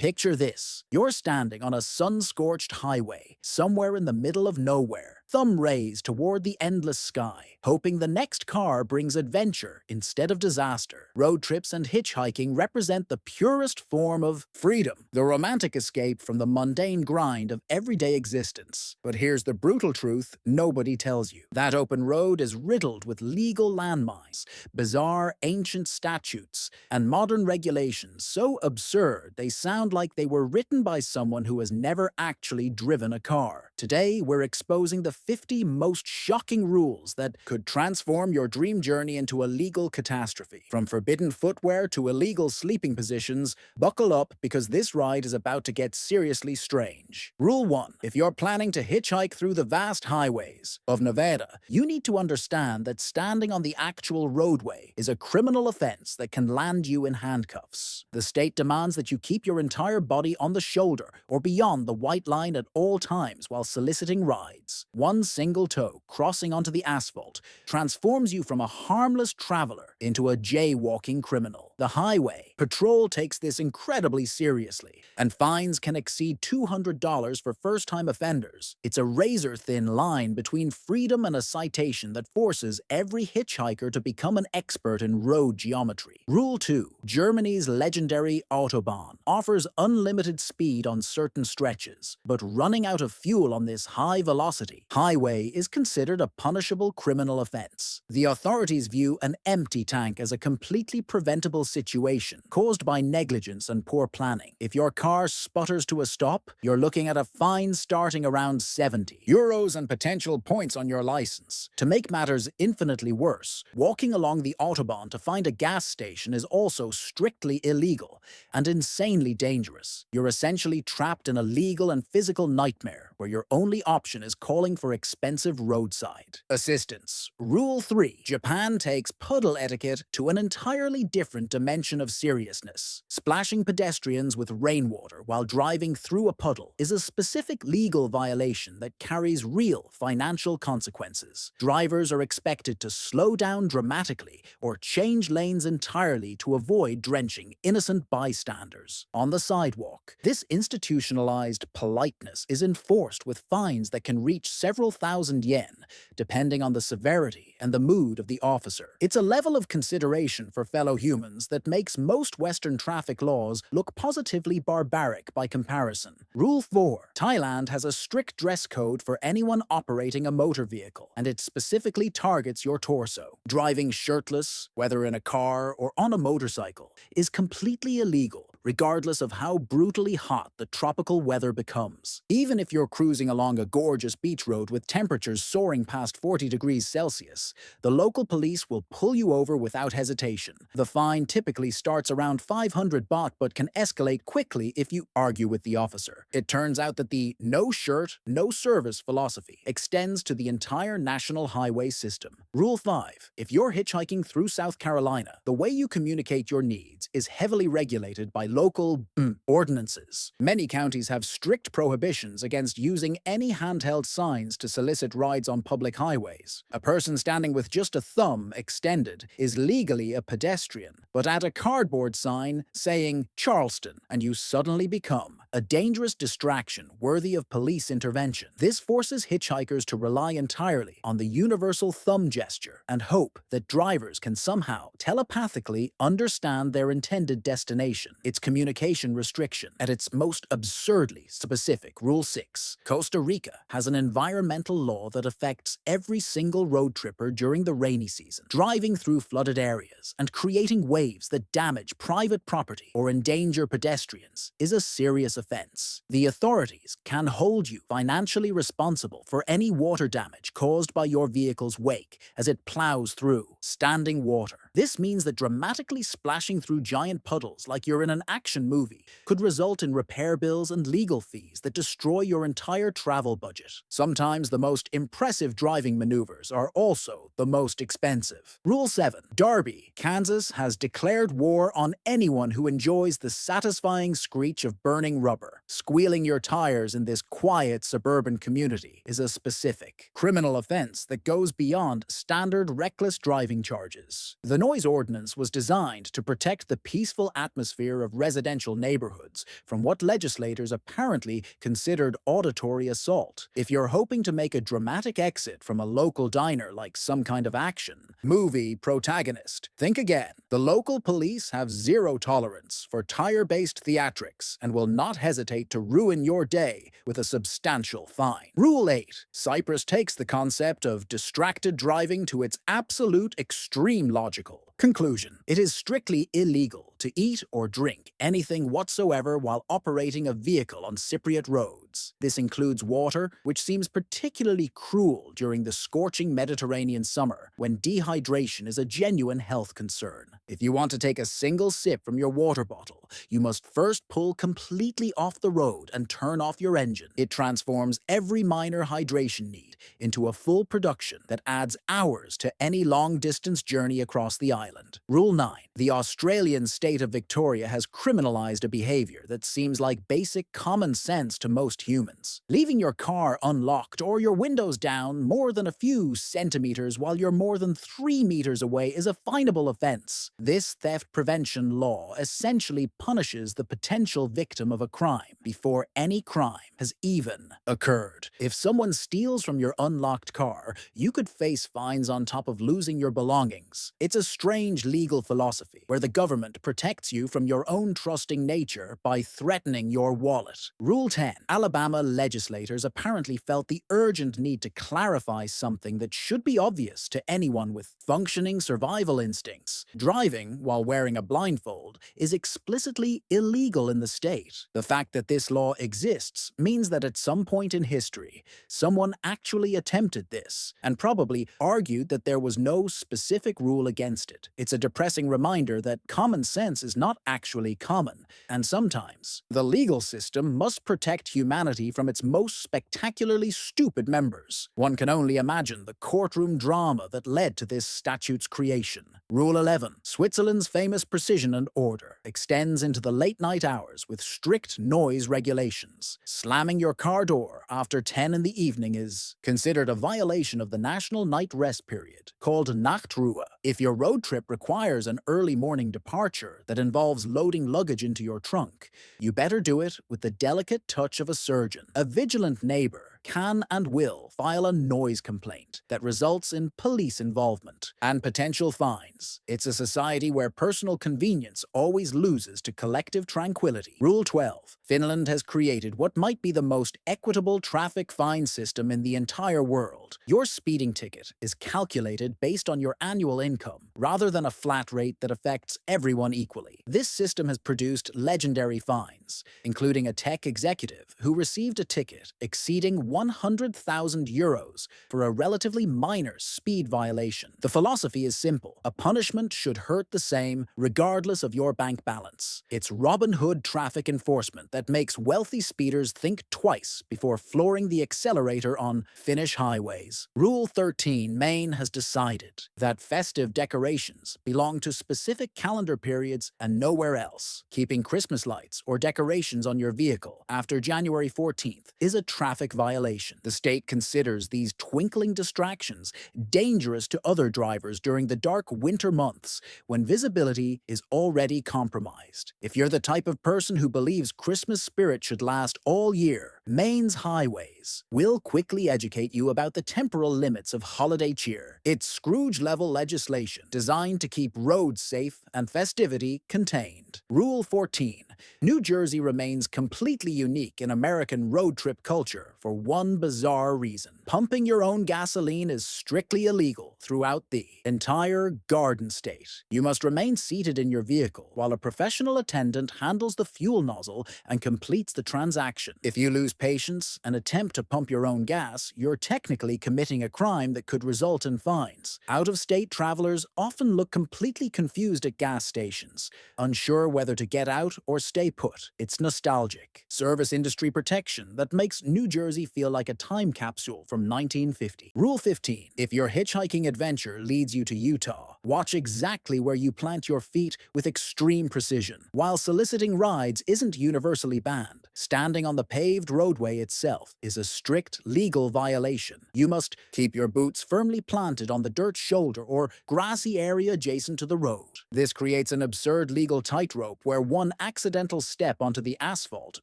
Picture this. You're standing on a sun-scorched highway, somewhere in the middle of nowhere, thumb raised toward the endless sky, hoping the next car brings adventure instead of disaster. Road trips and hitchhiking represent the purest form of freedom, the romantic escape from the mundane grind of everyday existence. But here's the brutal truth nobody tells you. That open road is riddled with legal landmines, bizarre ancient statutes, and modern regulations so absurd they sound like they were written by someone who has never actually driven a car. Today, we're exposing the 50 most shocking rules that could transform your dream journey into a legal catastrophe. From forbidden footwear to illegal sleeping positions, buckle up because this ride is about to get seriously strange. Rule 1. If you're planning to hitchhike through the vast highways of Nevada, you need to understand that standing on the actual roadway is a criminal offense that can land you in handcuffs. The state demands that you keep your entire body on the shoulder or beyond the white line at all times while soliciting rides. One single toe crossing onto the asphalt transforms you from a harmless traveler into a jaywalking criminal. The highway patrol takes this incredibly seriously, and fines can exceed $200 for first-time offenders. It's a razor-thin line between freedom and a citation that forces every hitchhiker to become an expert in road geometry. Rule 2. Germany's legendary Autobahn offers unlimited speed on certain stretches, but running out of fuel on this high-velocity highway is considered a punishable criminal offense. The authorities view an empty tank as a completely preventable situation caused by negligence and poor planning. If your car sputters to a stop, you're looking at a fine starting around €70 and potential points on your license. To make matters infinitely worse, walking along the Autobahn to find a gas station is also strictly illegal and insanely dangerous. You're essentially trapped in a legal and physical nightmare where your only option is calling for expensive roadside assistance. Rule 3. Japan takes puddle etiquette to an entirely different dimension of seriousness. Splashing pedestrians with rainwater while driving through a puddle is a specific legal violation that carries real financial consequences. Drivers are expected to slow down dramatically or change lanes entirely to avoid drenching innocent bystanders. On the sidewalk, this institutionalized politeness is enforced with fines that can reach several thousand yen, depending on the severity and the mood of the officer. It's a level of consideration for fellow humans that makes most Western traffic laws look positively barbaric by comparison. Rule 4. Thailand has a strict dress code for anyone operating a motor vehicle, and it specifically targets your torso. Driving shirtless, whether in a car or on a motorcycle, is completely illegal, regardless of how brutally hot the tropical weather becomes. Even if you're cruising along a gorgeous beach road with temperatures soaring past 40 degrees Celsius, the local police will pull you over without hesitation. The fine typically starts around 500 baht but can escalate quickly if you argue with the officer. It turns out that the no shirt, no service philosophy extends to the entire national highway system. Rule 5. If you're hitchhiking through South Carolina, the way you communicate your needs is heavily regulated by local ordinances. Many counties have strict prohibitions against using any handheld signs to solicit rides on public highways. A person standing with just a thumb extended is legally a pedestrian, but add a cardboard sign saying Charleston, and you suddenly become a dangerous distraction worthy of police intervention. This forces hitchhikers to rely entirely on the universal thumb gesture and hope that drivers can somehow telepathically understand their intended destination. It's communication restriction at its most absurdly specific. Rule 6. Costa Rica has an environmental law that affects every single road tripper during the rainy season. Driving through flooded areas and creating waves that damage private property or endanger pedestrians is a serious offense. The authorities can hold you financially responsible for any water damage caused by your vehicle's wake as it plows through standing water. This means that dramatically splashing through giant puddles like you're in an action movie could result in repair bills and legal fees that destroy your entire travel budget. Sometimes the most impressive driving maneuvers are also the most expensive. Rule 7. Darby, Kansas has declared war on anyone who enjoys the satisfying screech of burning rubber. Squealing your tires in this quiet suburban community is a specific criminal offense that goes beyond standard reckless driving charges. The noise ordinance was designed to protect the peaceful atmosphere of residential neighborhoods from what legislators apparently considered auditory assault. If you're hoping to make a dramatic exit from a local diner like some kind of action movie protagonist, think again. The local police have zero tolerance for tire-based theatrics and will not hesitate to ruin your day with a substantial fine. Rule 8. Cyprus takes the concept of distracted driving to its absolute extreme logical conclusion. It is strictly illegal to eat or drink anything whatsoever while operating a vehicle on Cypriot roads. This includes water, which seems particularly cruel during the scorching Mediterranean summer when dehydration is a genuine health concern. If you want to take a single sip from your water bottle, you must first pull completely off the road and turn off your engine. It transforms every minor hydration need into a full production that adds hours to any long-distance journey across the island. Rule 9. The Australian state of Victoria has criminalized a behavior that seems like basic common sense to most humans. Leaving your car unlocked or your windows down more than a few centimeters while you're more than 3 meters away is a finable offense. This theft prevention law essentially punishes the potential victim of a crime before any crime has even occurred. If someone steals from your unlocked car, you could face fines on top of losing your belongings. It's a strange legal philosophy where the government protects you from your own trusting nature by threatening your wallet. Rule 10. Alabama legislators apparently felt the urgent need to clarify something that should be obvious to anyone with functioning survival instincts. Driving while wearing a blindfold is explicitly illegal in the state. The fact that this law exists means that at some point in history, someone actually attempted this and probably argued that there was no specific rule against it. It's a depressing reminder that common sense is not actually common, and sometimes the legal system must protect humanity from its most spectacularly stupid members. One can only imagine the courtroom drama that led to this statute's creation. Rule 11. Switzerland's famous precision and order extends into the late-night hours with strict noise regulations. Slamming your car door after 10 in the evening is considered a violation of the national night rest period, called Nachtruhe. If your road trip requires an early morning departure that involves loading luggage into your trunk, you better do it with the delicate touch of a surgeon. A vigilant neighbor can and will file a noise complaint that results in police involvement and potential fines. It's a society where personal convenience always loses to collective tranquility. Rule 12. Finland has created what might be the most equitable traffic fine system in the entire world. Your speeding ticket is calculated based on your annual income, rather than a flat rate that affects everyone equally. This system has produced legendary fines, including a tech executive who received a ticket exceeding 100,000 euros for a relatively minor speed violation. The philosophy is simple. A punishment should hurt the same regardless of your bank balance. It's Robin Hood traffic enforcement that makes wealthy speeders think twice before flooring the accelerator on Finnish highways. Rule 13. Maine has decided that festive decorations belong to specific calendar periods and nowhere else. Keeping Christmas lights or decorations on your vehicle after January 14th is a traffic violation. The state considers these twinkling distractions dangerous to other drivers during the dark winter months when visibility is already compromised. If you're the type of person who believes Christmas spirit should last all year, Maine's highways will quickly educate you about the temporal limits of holiday cheer. It's Scrooge-level legislation designed to keep roads safe and festivity contained. Rule 14. New Jersey remains completely unique in American road trip culture for one bizarre reason. Pumping your own gasoline is strictly illegal throughout the entire Garden State. You must remain seated in your vehicle while a professional attendant handles the fuel nozzle and completes the transaction. If you lose patience and attempt to pump your own gas, you're technically committing a crime that could result in fines. Out-of-state travelers often look completely confused at gas stations, unsure whether to get out or stay put. It's nostalgic. Service industry protection that makes New Jersey feel like a time capsule from 1950. Rule 15. If your hitchhiking adventure leads you to Utah, Watch exactly where you plant your feet with extreme precision. While soliciting rides isn't universally banned, standing on the paved roadway itself is a strict legal violation. You must keep your boots firmly planted on the dirt shoulder or grassy area adjacent to the road. This creates an absurd legal tightrope where one accidental step onto the asphalt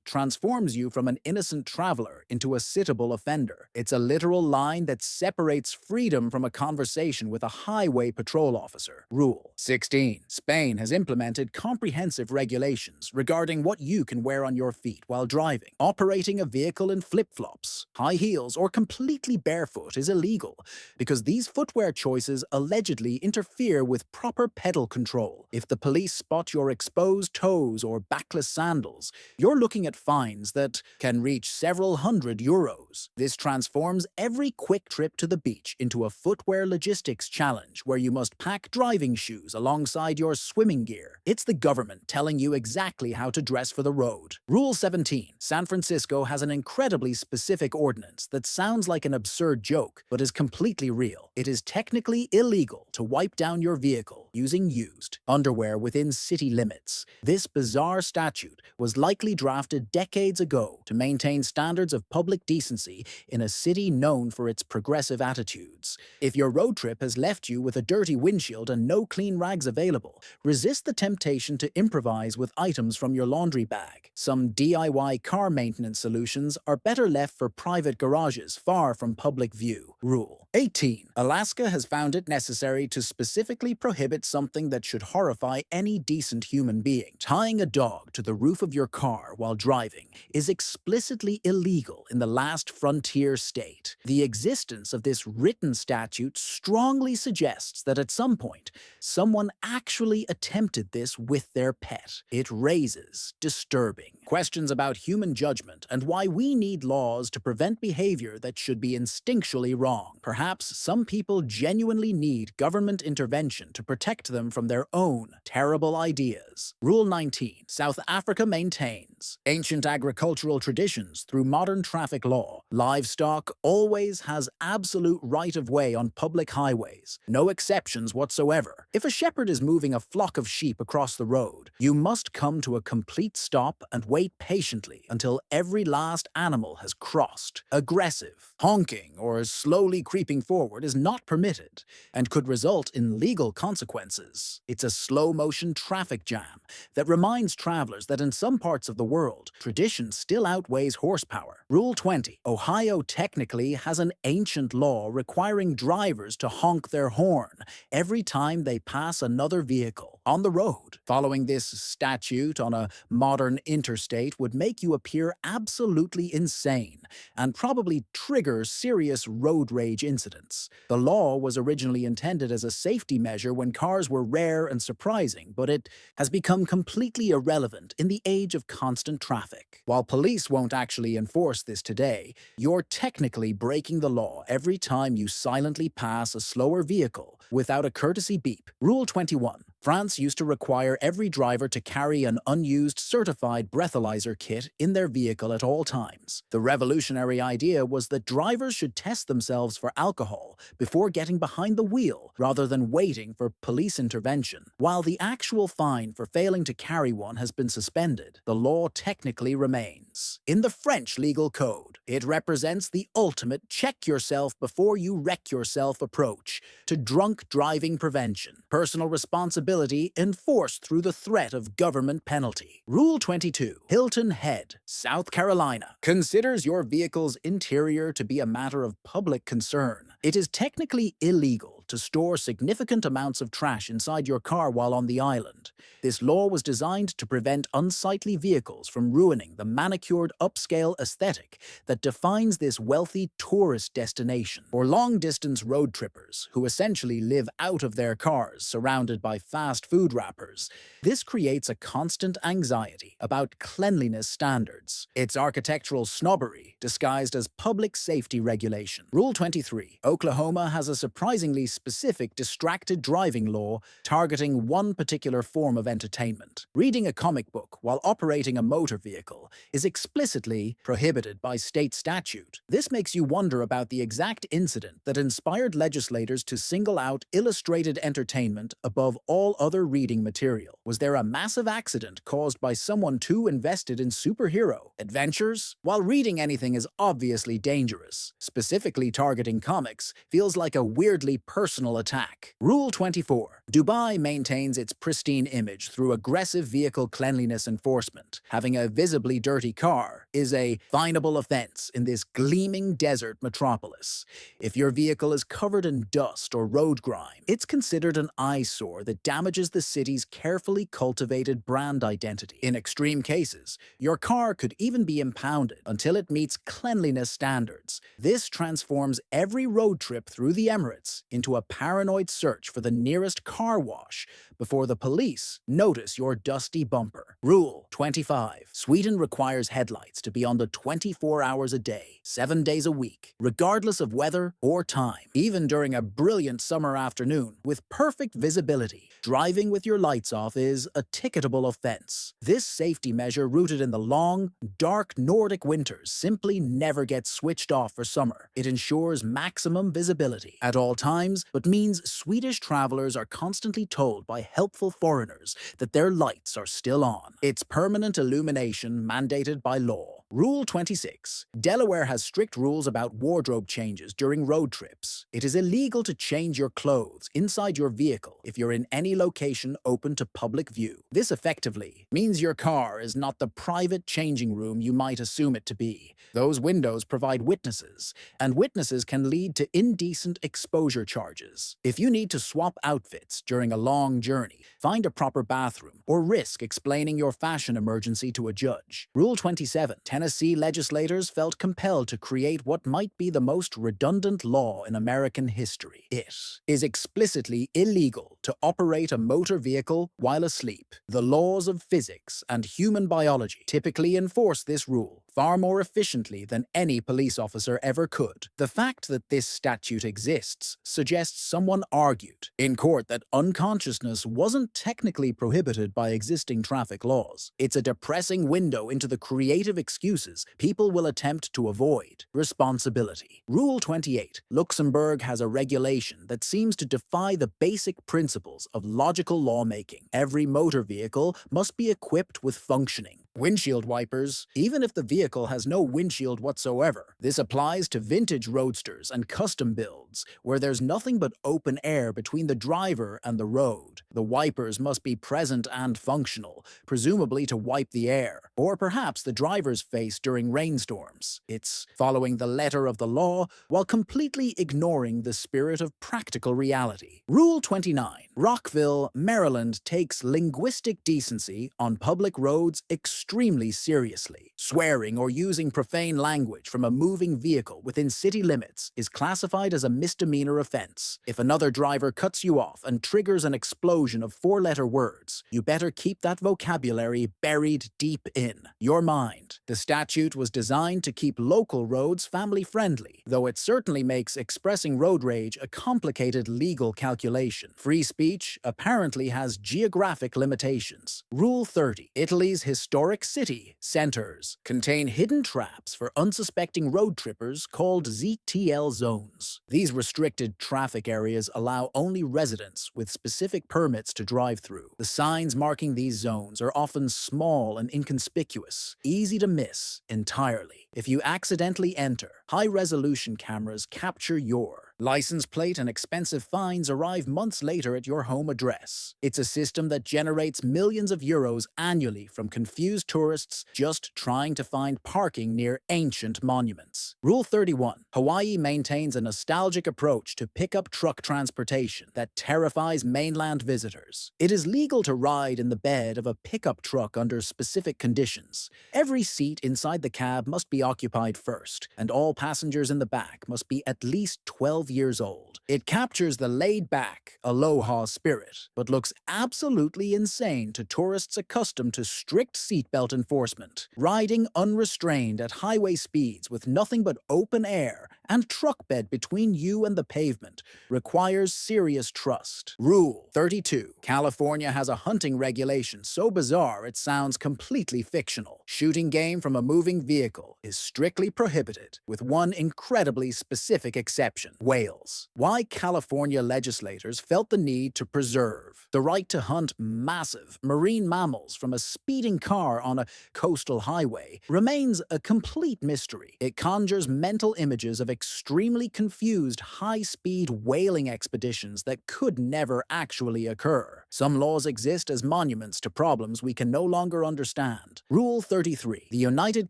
transforms you from an innocent traveler into a citable offender. It's a literal line that separates freedom from a conversation with a highway patrol officer. Rule 16. Spain has implemented comprehensive regulations regarding what you can wear on your feet while driving. Operating a vehicle in flip-flops, high heels, or completely barefoot is illegal because these footwear choices allegedly interfere with proper pedal control. If the police spot your exposed toes or backless sandals, you're looking at fines that can reach several €100. This transforms every quick trip to the beach into a footwear logistics challenge where you must pack driving shoes alongside your swimming gear. It's the government telling you exactly how to dress for the road. Rule 17. San Francisco has an incredibly specific ordinance that sounds like an absurd joke, but is completely real. It is technically illegal to wipe down your vehicle using used underwear within city limits. This bizarre statute was likely drafted decades ago to maintain standards of public decency in a city known for its progressive attitudes. If your road trip has left you with a dirty windshield and no clean rags available, resist the temptation to improvise with items from your laundry bag. Some DIY car maintenance solutions are better left for private garages far from public view. Rule 18. Alaska has found it necessary to specifically prohibit something that should horrify any decent human being. Tying a dog to the roof of your car while driving is explicitly illegal in the last frontier state. The existence of this written statute strongly suggests that at some point, someone actually attempted this with their pet. It raises disturbing questions about human judgment and why we need laws to prevent behavior that should be instinctually wrong. Perhaps some people genuinely need government intervention to protect them from their own terrible ideas. Rule 19. South Africa maintains ancient agricultural traditions through modern traffic law. Livestock always has absolute right-of-way on public highways, no exceptions whatsoever. If a shepherd is moving a flock of sheep across the road, you must come to a complete stop and wait patiently until every last animal has crossed. Aggressive, honking, or slowly creeping forward is not permitted and could result in legal consequences. It's a slow-motion traffic jam that reminds travelers that in some parts of the world, tradition still outweighs horsepower. Rule 20. Ohio technically has an ancient law requiring drivers to honk their horn every time they pass another vehicle on the road. Following this statute on a modern interstate would make you appear absolutely insane and probably trigger serious road rage incidents. The law was originally intended as a safety measure when cars were rare and surprising, but it has become completely irrelevant in the age of constant traffic. While police won't actually enforce this today, you're technically breaking the law every time you silently pass a slower vehicle without a courtesy beep. Rule 21. France used to require every driver to carry an unused certified breathalyzer kit in their vehicle at all times. The revolutionary idea was that drivers should test themselves for alcohol before getting behind the wheel rather than waiting for police intervention. While the actual fine for failing to carry one has been suspended, the law technically remains. In the French legal code, it represents the ultimate check yourself before you wreck yourself approach to drunk driving prevention. Personal responsibility enforced through the threat of government penalty. Rule 22. Hilton Head, South Carolina, considers your vehicle's interior to be a matter of public concern. It is technically illegal to store significant amounts of trash inside your car while on the island. This law was designed to prevent unsightly vehicles from ruining the manicured upscale aesthetic that defines this wealthy tourist destination. For long-distance road trippers who essentially live out of their cars surrounded by fast food wrappers, this creates a constant anxiety about cleanliness standards. It's architectural snobbery disguised as public safety regulation. Rule 23. Oklahoma has a surprisingly specific distracted driving law targeting one particular form of entertainment. Reading a comic book while operating a motor vehicle is explicitly prohibited by state statute. This makes you wonder about the exact incident that inspired legislators to single out illustrated entertainment above all other reading material. Was there a massive accident caused by someone too invested in superhero adventures? While reading anything is obviously dangerous, specifically targeting comics feels like a weirdly personal attack. Rule 24. Dubai maintains its pristine image through aggressive vehicle cleanliness enforcement. Having a visibly dirty car is a finable offense in this gleaming desert metropolis. If your vehicle is covered in dust or road grime, it's considered an eyesore that damages the city's carefully cultivated brand identity. In extreme cases, your car could even be impounded until it meets cleanliness standards. This transforms every road trip through the Emirates into a paranoid search for the nearest car wash before the police notice your dusty bumper. Rule 25. Sweden requires headlights to be on the 24 hours a day, 7 days a week, regardless of weather or time. Even during a brilliant summer afternoon with perfect visibility, driving with your lights off is a ticketable offense. This safety measure, rooted in the long, dark Nordic winters, simply never gets switched off for summer. It ensures maximum visibility at all times, but means Swedish travelers are constantly told by helpful foreigners that their lights are still on. It's permanent illumination mandated by law. Rule 26. Delaware has strict rules about wardrobe changes during road trips. It is illegal to change your clothes inside your vehicle if you're in any location open to public view. This effectively means your car is not the private changing room you might assume it to be. Those windows provide witnesses, and witnesses can lead to indecent exposure charges. If you need to swap outfits during a long journey, find a proper bathroom, or risk explaining your fashion emergency to a judge. Rule 27. Tennessee legislators felt compelled to create what might be the most redundant law in American history. It is explicitly illegal to operate a motor vehicle while asleep. The laws of physics and human biology typically enforce this rule far more efficiently than any police officer ever could. The fact that this statute exists suggests someone argued in court that unconsciousness wasn't technically prohibited by existing traffic laws. It's a depressing window into the creative excuses people will attempt to avoid responsibility. Rule 28. Luxembourg has a regulation that seems to defy the basic principles of logical lawmaking. Every motor vehicle must be equipped with functioning windshield wipers, even if the vehicle has no windshield whatsoever. This applies to vintage roadsters and custom builds, where there's nothing but open air between the driver and the road. The wipers must be present and functional, presumably to wipe the air, or perhaps the driver's face during rainstorms. It's following the letter of the law while completely ignoring the spirit of practical reality. Rule 29. Rockville, Maryland takes linguistic decency on public roads extremely seriously. Swearing or using profane language from a moving vehicle within city limits is classified as a misdemeanor offense. If another driver cuts you off and triggers an explosion of four-letter words, you better keep that vocabulary buried deep in your mind. The statute was designed to keep local roads family-friendly, though it certainly makes expressing road rage a complicated legal calculation. Free speech apparently has geographic limitations. Rule 30. Italy's historic city centers contain hidden traps for unsuspecting road trippers called ZTL zones. These restricted traffic areas allow only residents with specific permits to drive through. The signs marking these zones are often small and inconspicuous, easy to miss entirely. If you accidentally enter, high-resolution cameras capture your license plate and expensive fines arrive months later at your home address. It's a system that generates millions of euros annually from confused tourists just trying to find parking near ancient monuments. Rule 31. Hawaii maintains a nostalgic approach to pickup truck transportation that terrifies mainland visitors. It is legal to ride in the bed of a pickup truck under specific conditions. Every seat inside the cab must be occupied first, and all passengers in the back must be at least 12 12 years old. It captures the laid-back, aloha spirit, but looks absolutely insane to tourists accustomed to strict seatbelt enforcement. Riding unrestrained at highway speeds with nothing but open air and truck bed between you and the pavement requires serious trust. Rule 32. California has a hunting regulation so bizarre it sounds completely fictional. Shooting game from a moving vehicle is strictly prohibited, with one incredibly specific exception: whales. Why California legislators felt the need to preserve the right to hunt massive marine mammals from a speeding car on a coastal highway remains a complete mystery. It conjures mental images of extremely confused, high-speed whaling expeditions that could never actually occur. Some laws exist as monuments to problems we can no longer understand. Rule 33. The United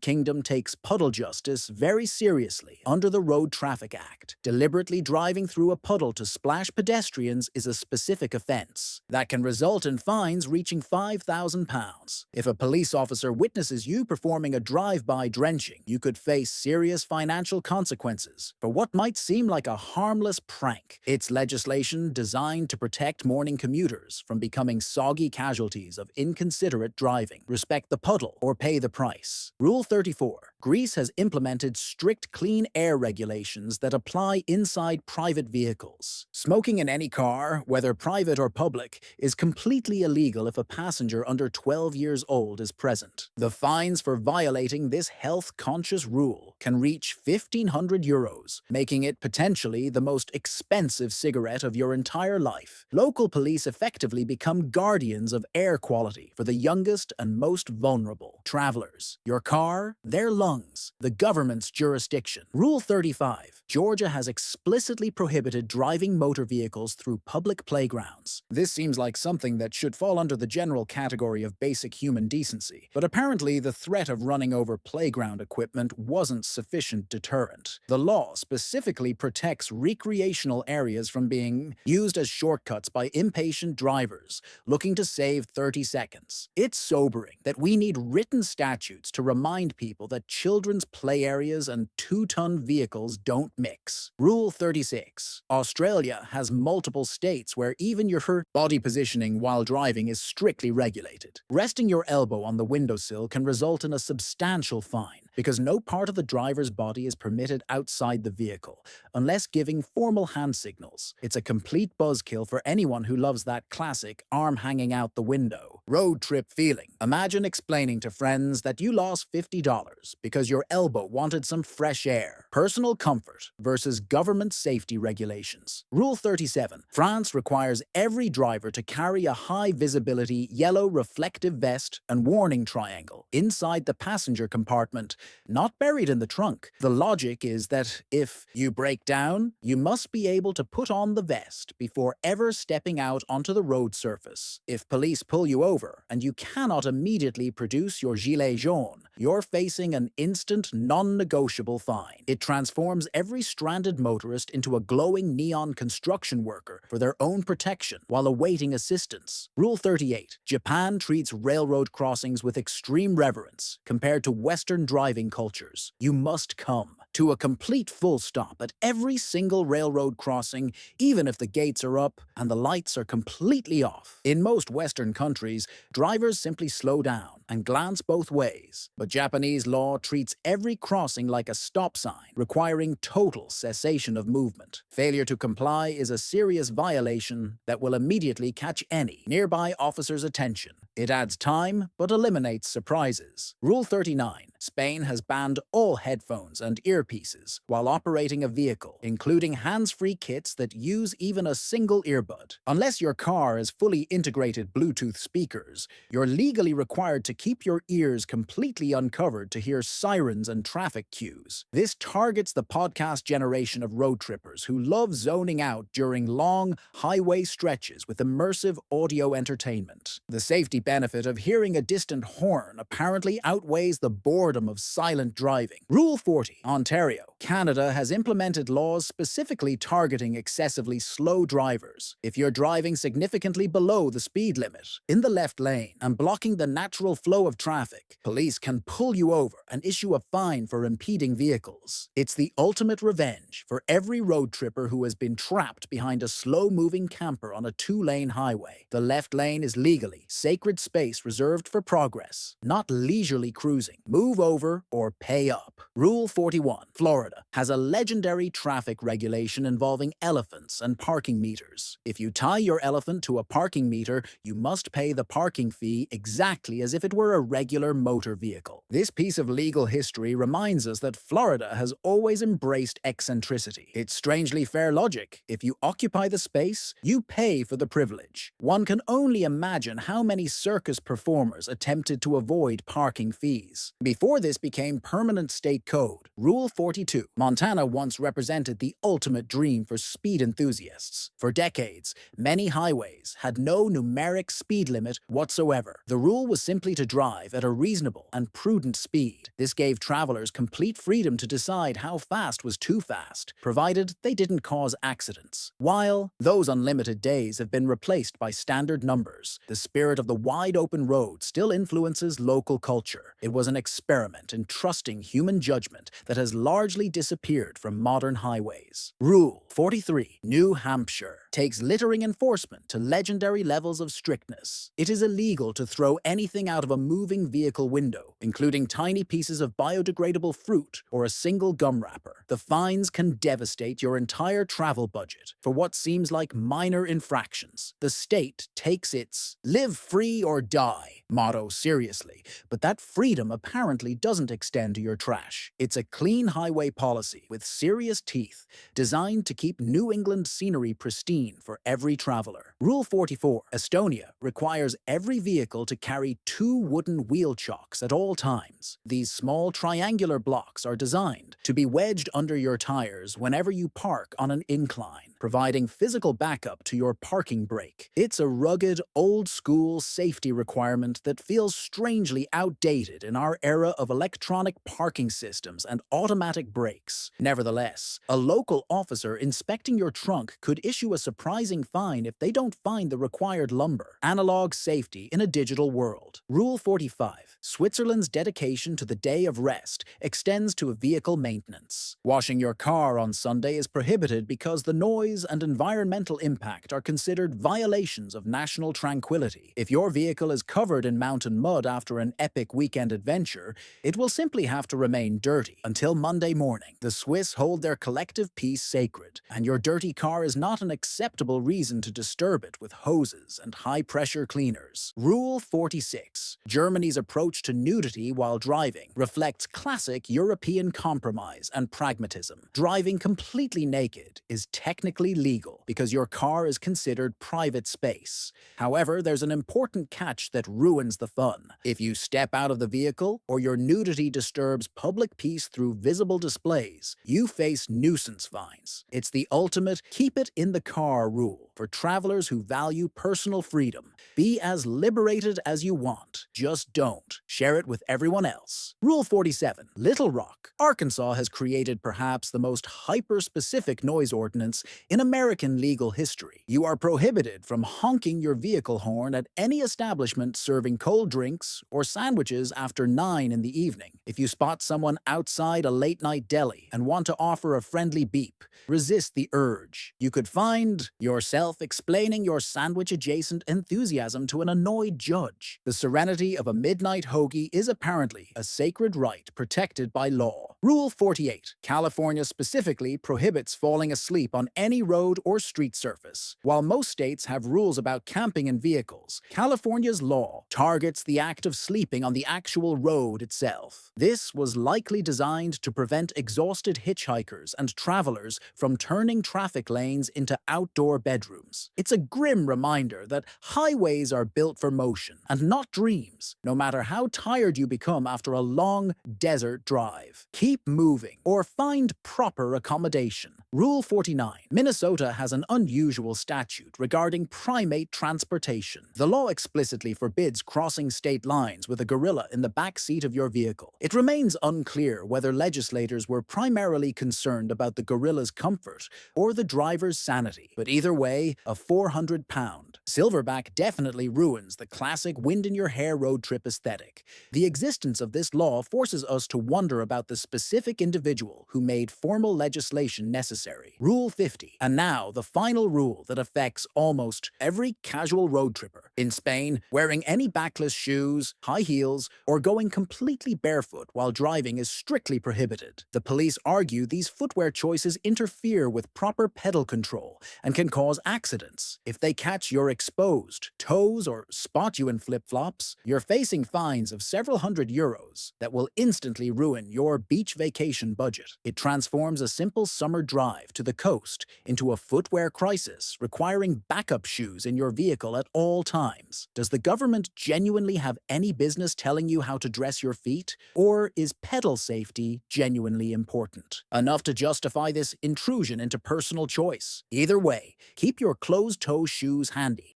Kingdom takes puddle justice very seriously under the Road Traffic Act. Deliberately driving through a puddle to splash pedestrians is a specific offence that can result in fines reaching £5,000. If a police officer witnesses you performing a drive-by drenching, you could face serious financial consequences for what might seem like a harmless prank. It's legislation designed to protect morning commuters from becoming soggy casualties of inconsiderate driving. Respect the puddle or pay the price. Rule 34. Greece has implemented strict clean air regulations that apply inside private vehicles. Smoking in any car, whether private or public, is completely illegal if a passenger under 12 years old is present. The fines for violating this health-conscious rule can reach €1,500, making it potentially the most expensive cigarette of your entire life. Local police effectively become guardians of air quality for the youngest and most vulnerable. Travelers, your car, their lungs, the government's jurisdiction. Rule 35. Georgia has explicitly prohibited driving motor vehicles through public playgrounds. This seems like something that should fall under the general category of basic human decency, but apparently the threat of running over playground equipment wasn't sufficient deterrent. The law specifically protects recreational areas from being used as shortcuts by impatient drivers looking to save 30 seconds. It's sobering that we need written statutes to remind people that children's play areas and two-ton vehicles don't mix. Rule 36. Australia has multiple states where even your body positioning while driving is strictly regulated. Resting your elbow on the windowsill can result in a substantial fine because no part of the driver's body is permitted outside the vehicle, unless giving formal hand signals. It's a complete buzzkill for anyone who loves that classic arm hanging out the window road trip feeling. Imagine explaining to friends that you lost $50 because your elbow wanted some fresh air. Personal comfort versus government safety regulations. Rule 37. France requires every driver to carry a high-visibility yellow reflective vest and warning triangle inside the passenger compartment, not buried in the trunk. The logic is that if you break down, you must be able to put on the vest before ever stepping out onto the road surface. If police pull you over and you cannot immediately produce your gilet jaune, you're facing an instant, non-negotiable fine. It transforms every stranded motorist into a glowing neon construction worker for their own protection while awaiting assistance. Rule 38. Japan treats railroad crossings with extreme reverence compared to Western driving cultures. You must come to a complete full stop at every single railroad crossing, even if the gates are up and the lights are completely off. In most Western countries, drivers simply slow down and glance both ways, but Japanese law treats every crossing like a stop sign, requiring total cessation of movement. Failure to comply is a serious violation that will immediately catch any nearby officer's attention. It adds time, but eliminates surprises. Rule 39. Spain has banned all headphones and earpieces while operating a vehicle, including hands-free kits that use even a single earbud. Unless your car has fully integrated Bluetooth speakers, you're legally required to keep your ears completely uncovered to hear sirens and traffic cues. This targets the podcast generation of road trippers who love zoning out during long highway stretches with immersive audio entertainment. The safety benefit of hearing a distant horn apparently outweighs the boredom of silent driving. Rule 40. Ontario Canada has implemented laws specifically targeting excessively slow drivers. If you're driving significantly below the speed limit, in the left lane, and blocking the natural flow of traffic, police can pull you over and issue a fine for impeding vehicles. It's the ultimate revenge for every road tripper who has been trapped behind a slow-moving camper on a two-lane highway. The left lane is legally sacred space reserved for progress, not leisurely cruising. Move over or pay up. Rule 41. Florida has a legendary traffic regulation involving elephants and parking meters. If you tie your elephant to a parking meter, you must pay the parking fee exactly as if it were a regular motor vehicle. This piece of legal history reminds us that Florida has always embraced eccentricity. It's strangely fair logic. If you occupy the space, you pay for the privilege. One can only imagine how many circus performers attempted to avoid parking fees. Before this became permanent state code, Rule 42. Montana once represented the ultimate dream for speed enthusiasts. For decades, many highways had no numeric speed limit whatsoever. The rule was simply to drive at a reasonable and prudent speed. This gave travelers complete freedom to decide how fast was too fast, provided they didn't cause accidents. While those unlimited days have been replaced by standard numbers, the spirit of the wide-open road still influences local culture. It was an experiment in trusting human judgment that has largely disappeared from modern highways. Rule 43. New Hampshire takes littering enforcement to legendary levels of strictness. It is illegal to throw anything out of a moving vehicle window, including tiny pieces of biodegradable fruit or a single gum wrapper. The fines can devastate your entire travel budget for what seems like minor infractions. The state takes its "live free or die" motto seriously, but that freedom apparently doesn't extend to your trash. It's a clean highway policy with serious teeth, designed to keep New England scenery pristine for every traveler. Rule 44. Estonia requires every vehicle to carry 2 wooden wheel chocks at all times. These small triangular blocks are designed to be wedged under your tires whenever you park on an incline, providing physical backup to your parking brake. It's a rugged, old-school safety requirement that feels strangely outdated in our era of electronic parking systems and automatic brakes. Nevertheless, a local officer inspecting your trunk could issue a surprising fine if they don't find the required lumber. Analog safety in a digital world. Rule 45. Switzerland's dedication to the day of rest extends to vehicle maintenance. Washing your car on Sunday is prohibited because the noise and environmental impact are considered violations of national tranquility. If your vehicle is covered in mountain mud after an epic weekend adventure, it will simply have to remain dirty until Monday morning. The Swiss hold their collective peace sacred, and your dirty car is not an acceptable reason to disturb it with hoses and high-pressure cleaners. Rule 46. Germany's approach to nudity while driving reflects classic European compromise and pragmatism. Driving completely naked is technically legal because your car is considered private space. However, there's an important catch that ruins the fun. If you step out of the vehicle or your nudity disturbs public peace through visible displays, you face nuisance fines. It's the ultimate keep it in the car rule for travelers who value personal freedom. Be as liberated as you want, just don't share it with everyone else. Rule 47. Little Rock, Arkansas has created perhaps the most hyper-specific noise ordinance in American legal history. You are prohibited from honking your vehicle horn at any establishment serving cold drinks or sandwiches after 9 in the evening. If you spot someone outside a late-night deli and want to offer a friendly beep, resist the urge. You could find yourself explaining your sandwich-adjacent enthusiasm to an annoyed judge. The serenity of a midnight hoagie is apparently a sacred right protected by law. Rule 48. California specifically prohibits falling asleep on any road or street surface. While most states have rules about camping in vehicles, California's law targets the act of sleeping on the actual road itself. This was likely designed to prevent exhausted hitchhikers and travelers from turning traffic lanes into outdoor bedrooms. It's a grim reminder that highways are built for motion and not dreams, no matter how tired you become after a long desert drive. Keep Keep moving or find proper accommodation. Rule 49. Minnesota has an unusual statute regarding primate transportation. The law explicitly forbids crossing state lines with a gorilla in the back seat of your vehicle. It remains unclear whether legislators were primarily concerned about the gorilla's comfort or the driver's sanity. But either way, a 400-pound silverback definitely ruins the classic wind-in-your-hair road trip aesthetic. The existence of this law forces us to wonder about the specific individual who made formal legislation necessary. Rule 50. And now, the final rule that affects almost every casual road tripper. In Spain, wearing any backless shoes, high heels, or going completely barefoot while driving is strictly prohibited. The police argue these footwear choices interfere with proper pedal control and can cause accidents. If they catch your exposed toes or spot you in flip-flops, you're facing fines of several €100 that will instantly ruin your beach vacation budget. It transforms a simple summer drive to the coast into a footwear crisis, requiring backup shoes in your vehicle at all times. Does the government genuinely have any business telling you how to dress your feet? Or is pedal safety genuinely important enough to justify this intrusion into personal choice? Either way, keep your closed-toe shoes handy.